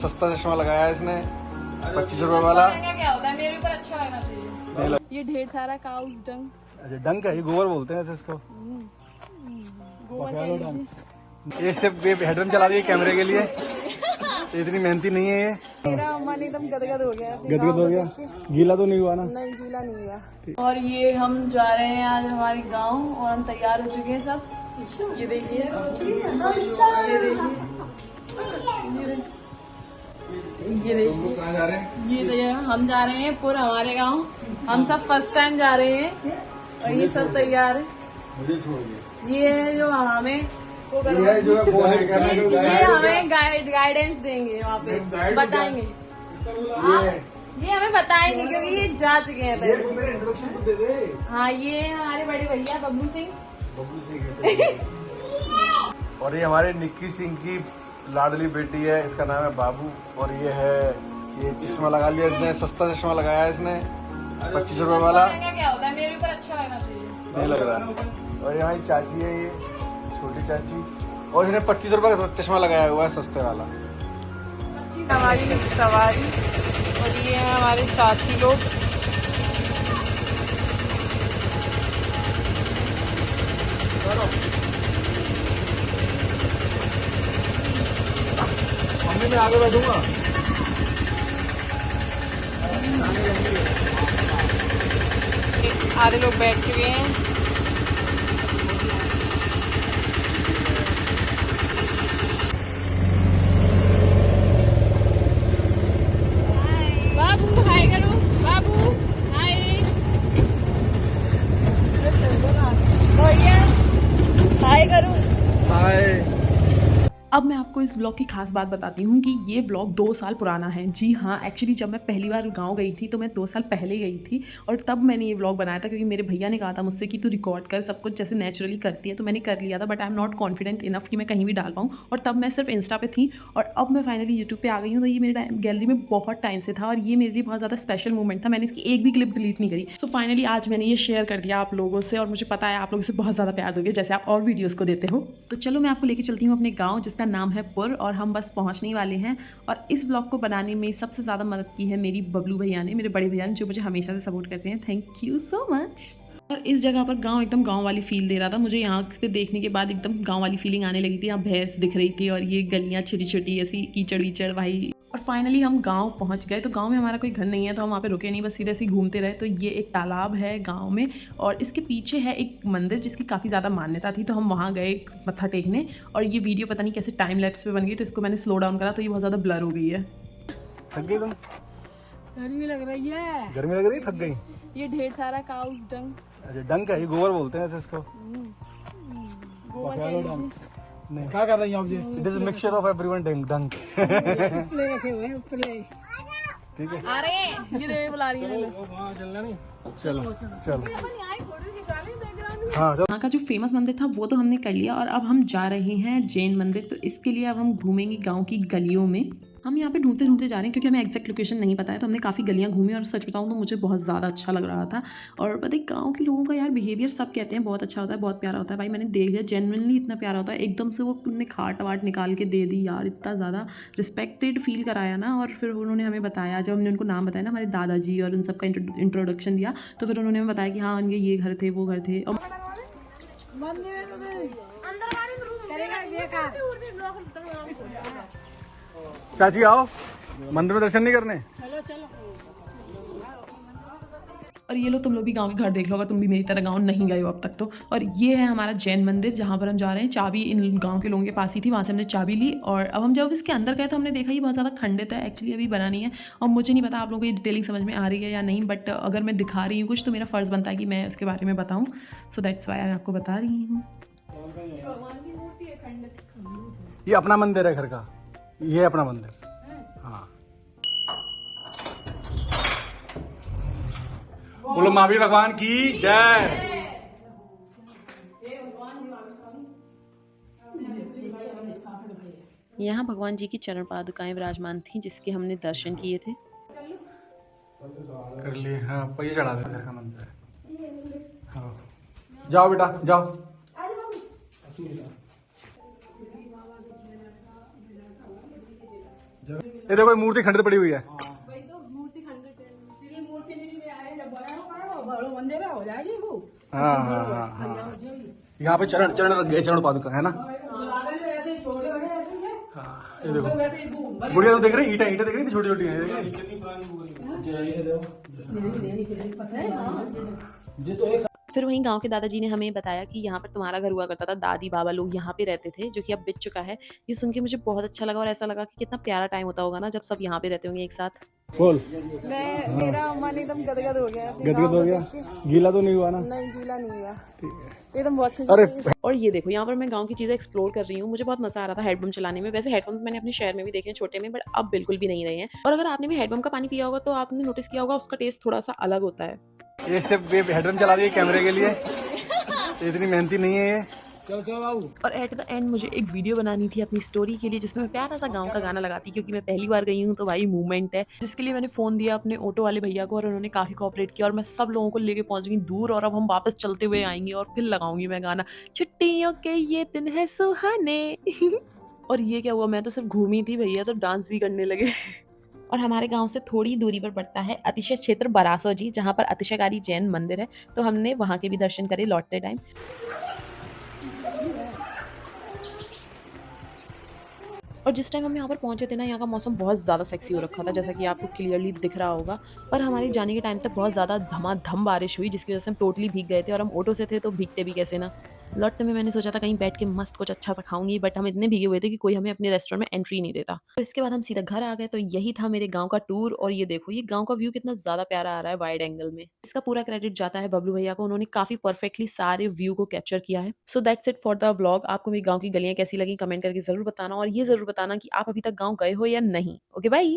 सस्ता चश्मा लगाया है इसने 25 रुपए वाला। क्या होता है मेरे ऊपर अच्छा लगना चाहिए। ये ढेर सारा काउस डंग। अच्छा डंक है, ये गोबर बोलते हैं इसको। ये सिर्फ हेडफोन चला रही है कैमरे के लिए, इतनी मेहनती नहीं है ये। मेरा मन एकदम गदगद हो गया। गदगद हो गया, गीला तो नहीं हुआ ना? नहीं गीला नहीं हुआ। और ये हम जा रहे हैं आज हमारे गांव और हम तैयार हो चुके हैं सब। ये देखिए, ये देखिए कहाँ जा रहे हैं? ये तैयार, हम जा रहे हैं पूरा हमारे गांव। हम सब फर्स्ट टाइम जा रहे हैं और ये सब तैयार है। मुझे छोड़ दिया। ये है जो हमें ये जो है वो है ये हमें गाइडेंस देंगे, वहाँ पे बताएंगे। ये हमें बताएंगे क्योंकि ये जा चुके हैं पहले। मेरे इंट्रोडक्शन तो दे दे। हाँ ये हमारे बड़े भैया बबलू सिंह। बबलू सिंह और ये हमारे निक्की सिंह की लाडली बेटी है, इसका नाम है बाबू। और ये है, ये चश्मा लगा लिया इसने, सस्ता चश्मा लगाया है इसने 25 रुपए वाला। क्या होता है मेरे ऊपर अच्छा लगना चाहिए। नहीं लग रहा। और यहाँ चाची है, ये छोटी चाची, और इसने 25 रुपए का चश्मा लगाया हुआ है सस्ते वाला। हमारी सवारी और ये है हमारे साथी लोग। मैं आगे बैठूंगा। आधे लोग बैठ चुके हैं। बाबू हाय करो, बाबू हाय। हाय करो, हाय। अब मैं आपको इस व्लॉग की खास बात बताती हूँ कि ये व्लॉग 2 साल पुराना है। जी हाँ, एक्चुअली जब मैं पहली बार गांव गई थी तो मैं 2 साल पहले गई थी और तब मैंने ये व्लॉग बनाया था क्योंकि मेरे भैया ने कहा था मुझसे कि तू रिकॉर्ड कर सब कुछ जैसे नेचुरली करती है, तो मैंने कर लिया था। But I am not confident enough कि मैं कहीं भी डाल पाऊँ, और तब मैं सिर्फ इंस्टा पे थी और अब मैं फाइनली यूट्यूब पे आ गई हूँ। तो ये मेरे गैलरी में बहुत टाइम से था और ये मेरे लिए बहुत ज़्यादा स्पेशल मोमेंट था। मैंने इसकी एक भी क्लिप डिलीट नहीं करी। सो फाइनली आज मैंने ये शेयर कर दिया आप लोगों से और मुझे पता है आप लोगों से बहुत ज़्यादा प्यार दोगे जैसे आप और वीडियोज़ को देते हो। तो चलो मैं आपको लेके चलती हूँ अपने गाँव जिसका नाम है पुर, और हम बस पहुंचने ही वाले हैं। और इस व्लॉग को बनाने में सबसे ज़्यादा मदद की है मेरी बबलू भैया ने, मेरे बड़े भैया ने, जो मुझे हमेशा से सपोर्ट करते हैं। Thank you so much. और इस जगह पर गांव एकदम गांव वाली फील दे रहा था मुझे। यहाँ पे देखने के बाद एकदम गांव वाली फीलिंग आने लगी थी। यहाँ भैंस दिख रही थी और ये गलियाँ छोटी छोटी ऐसी कीचड़ वीचड़ भाई। और फाइनली हम गांव पहुंच गए। तो गांव में हमारा कोई घर नहीं है तो हम वहाँ पे रुके नहीं, बस सीधे से घूमते रहे। तो ये एक तालाब है गांव में और इसके पीछे है एक मंदिर जिसकी काफ़ी ज़्यादा मान्यता थी, तो हम वहाँ गए मत्था टेकने। और ये वीडियो पता नहीं कैसे टाइम लैप्स पे बन गई, तो इसको मैंने स्लो डाउन करा तो ये बहुत ज़्यादा ब्लर हो गई है। थक गई तुम? गर्मी लग रही है। गर्मी लग रही, थक गई? ये ढेर सारा काउस डंग। अच्छा डंक है, ये गोबर बोलते हैं इसको। नहीं, क्या कर रही हैं आप? It is mixture of everyone डंक। ठीक है, आ रहे हैं, ये देवी बुला रही है। चलो चलो। हाँ, वहाँ का जो फेमस मंदिर था वो तो हमने कर लिया और अब हम जा रहे हैं जैन मंदिर। तो इसके लिए अब हम घूमेंगे गांव की गलियों में। हम यहाँ पे ढूंढते ढूंढते जा रहे हैं क्योंकि हमें एग्जैक्ट लोकेशन नहीं पता है, तो हमने काफ़ी गलियाँ घूमी और सच बताऊँ तो मुझे बहुत ज़्यादा अच्छा लग रहा था। और पता है गाँव के लोगों का यार बिहेवियर सब कहते हैं बहुत अच्छा होता है, बहुत प्यारा होता है। भाई मैंने देख लिया, जेन्युइनली इतना प्यारा होता है। एकदम से वो उन्होंने खाट वाट निकाल के दे दी यार, इतना ज़्यादा रिस्पेक्टेड फील कराया ना। और फिर उन्होंने हमें बताया, जब हमने उनको नाम बताया ना हमारे दादाजी और उन सबका इंट्रोडक्शन दिया, तो फिर उन्होंने हमें बताया कि हाँ उनके ये घर थे वो घर थे। और चाची आओ, मंदिर में दर्शन नहीं करने? और ये लो तुम लोग भी गांव के घर देख लो अगर तुम भी मेरी तरह गांव नहीं गए हो अब तक तो। और ये है हमारा जैन मंदिर जहाँ पर हम जा रहे हैं। चाबी इन गांव के लोगों के पास ही थी, वहाँ से हमने चाबी ली। और अब हम जब इसके अंदर गए तो हमने देखा ये बहुत ज़्यादा खंडित है, एक्चुअली अभी बना नहीं है। और मुझे नहीं पता आप लोगों को ये डिटेलिंग समझ में आ रही है या नहीं, बट अगर मैं दिखा रही हूँ कुछ तो मेरा फ़र्ज़ बनता है कि मैं उसके बारे में बताऊँ। सो दैट्स वाई मैं आपको बता रही हूँ। ये अपना मंदिर है घर का, ये अपना मंदिर। हाँ, बोलो महावीर भगवान की जय। यहाँ भगवान जी की चरण पादुकाएं विराजमान थी जिसके हमने दर्शन किए थे। कर लिए, हाँ पहिए चढ़ा दे, घर का मंदिर है। हाँ जाओ बेटा जाओ। ये देखो मूर्ति खंडित पड़ी हुई है। वही तो मूर्ति खंडित है। इसलिए मूर्ति नहीं ले आए, जब बड़ा बड़ो मंदिर में हो जाएगी वो। हाँ हाँ हाँ, यहाँ पे चरण चरण रख गए, चरण पादुका है ना। बादल में ऐसे ही छोटे बड़े ऐसे ही है। हाँ, ये देखो वैसे ही बूम। बुढ़िया तो देख रही, ईंटें ईंटें देख रही थी छोटी छोटी है। फिर वहीं गांव के दादाजी ने हमें बताया कि यहाँ पर तुम्हारा घर हुआ करता था, दादी बाबा लोग यहाँ पे रहते थे, जो कि अब बिक चुका है। ये सुन के मुझे बहुत अच्छा लगा और ऐसा लगा कि कितना प्यारा टाइम होता होगा ना जब सब यहाँ पे रहते होंगे एक साथ। बोल। मेरा मन एकदम गदगद हो गया। गदगद हो गया, गीला तो नहीं हुआ ना? नहीं, गीला नहीं हुआ। एकदम बहुत खुशी अरे हुई। और ये देखो यहाँ पर मैं गांव की चीज़ें एक्सप्लोर कर रही हूँ। मुझे बहुत मजा आ रहा था हेडपम्प चलाने में। वैसे हेडपम्प मैंने अपने शहर में भी देखे हैं छोटे में, बट अब बिल्कुल भी नहीं रहे हैं। और अगर आपने भी हेडपम्प का पानी पिया होगा तो आपने नोटिस किया होगा उसका टेस्ट थोड़ा सा अलग होता है। ये सिर्फ हेडपम्प चला रही है कैमरे के लिए, इतनी मेहनती नहीं है ये। और एट द एंड मुझे एक वीडियो बनानी थी अपनी स्टोरी के लिए, जिसमें मैं प्यारा सा गांव का गाना लगाती, क्योंकि मैं पहली बार गई हूँ तो भाई मूवमेंट है। जिसके लिए मैंने फ़ोन दिया अपने ऑटो वाले भैया को और उन्होंने काफ़ी कोऑपरेट किया और मैं सब लोगों को लेके पहुंच गई दूर। और अब हम वापस चलते हुए आएंगे और फिर लगाऊंगी मैं गाना, छुट्टियों के ये दिन है सुहाने। और ये क्या हुआ, मैं तो सिर्फ घूमी थी, भैया तो डांस भी करने लगे। और हमारे गांव से थोड़ी दूरी पर पड़ता है अतिशय क्षेत्र बरासोजी, जहाँ पर अतिशयकारी जैन मंदिर है। तो हमने वहाँ के भी दर्शन करे लौटते टाइम। और जिस टाइम हम यहाँ पर पहुँचे थे ना, यहाँ का मौसम बहुत ज़्यादा सेक्सी हो रखा था, जैसा कि आपको क्लियरली दिख रहा होगा। पर हमारे जाने के टाइम तक बहुत ज़्यादा धमाधम बारिश हुई, जिसकी वजह से हम टोटली भीग गए थे। और हम ऑटो से थे तो भीगते भी कैसे ना। लौटते में मैंने सोचा था कहीं बैठ के मस्त कुछ अच्छा सा खाऊंगी, बट हम इतने भीगे हुए थे कि कोई हमें अपने रेस्टोरेंट में एंट्री नहीं देता। तो इसके बाद हम सीधा घर आ गए। तो यही था मेरे गांव का टूर। और ये देखो, ये गांव का व्यू कितना ज़्यादा प्यारा आ रहा है वाइड एंगल में। इसका पूरा क्रेडिट जाता है बबलू भैया को, उन्होंने काफ़ी परफेक्टली सारे व्यू को कैप्चर किया है। So that's it for the vlog. आपको मेरी गाँव की गलियाँ कैसी लगी कमेंट करके ज़रूर बताना, और ये ज़रूर बताना कि आप अभी तक गाँव गए हो या नहीं। Okay bye.